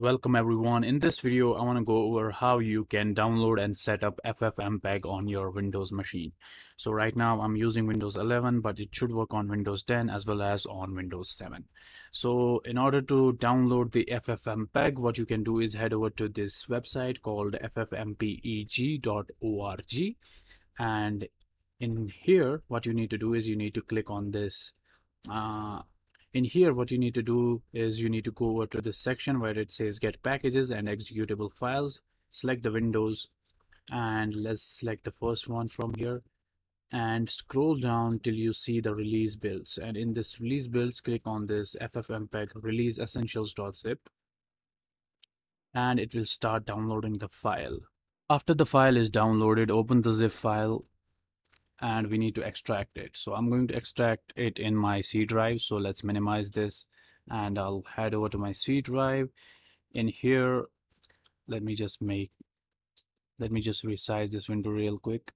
Welcome everyone. In this video, I want to go over how you can download and set up FFmpeg on your Windows machine. So right now I'm using Windows 11, but it should work on Windows 10 as well as on Windows 7. So in order to download the FFmpeg, what you can do is head over to this website called ffmpeg.org. And in here, what you need to do is you need to click on this in here, what you need to do is you need to go over to this section where it says get packages and executable files. Select the Windows and let's select the first one from here and scroll down till you see the release builds. And in this release builds, click on this FFmpeg release essentials.zip and it will start downloading the file. After the file is downloaded, open the zip file and we need to extract it. So I'm going to extract it in my C drive. So let's minimize this and I'll head over to my C drive. In here, let me just resize this window real quick.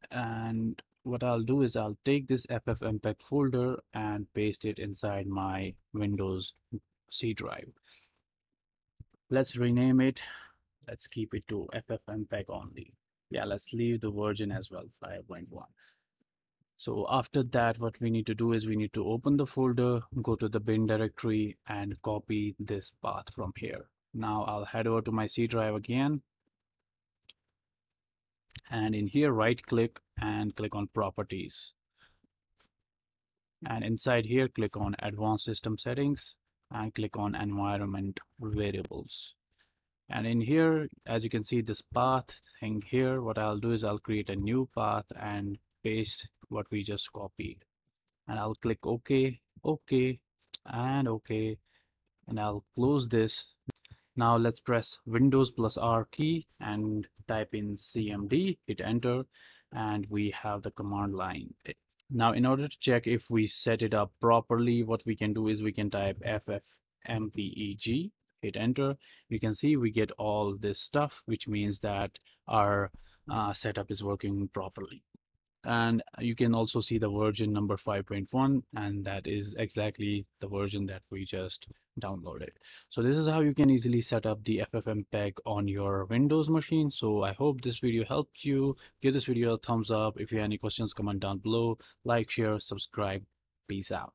And what I'll do is I'll take this FFmpeg folder and paste it inside my Windows C drive. Let's rename it. Let's keep it to FFmpeg only. Yeah, let's leave the version as well, 5.1. So after that, what we need to do is we need to open the folder, go to the bin directory and copy this path from here. Now I'll head over to my C drive again. And in here, right click and click on properties. And inside here, click on advanced system settings and click on environment variables. And in here, as you can see this path thing here, what I'll do is I'll create a new path and paste what we just copied. And I'll click OK, OK, and OK, and I'll close this. Now let's press Windows plus R key and type in CMD, hit enter, and we have the command line. Now, in order to check if we set it up properly, what we can do is we can type FFmpeg, hit enter. You can see we get all this stuff, which means that our setup is working properly. And you can also see the version number 5.1, and that is exactly the version that we just downloaded. So this is how you can easily set up the FFmpeg on your Windows machine. So I hope this video helped you. Give this video a thumbs up. If you have any questions, comment down below. Like, share, subscribe. Peace out.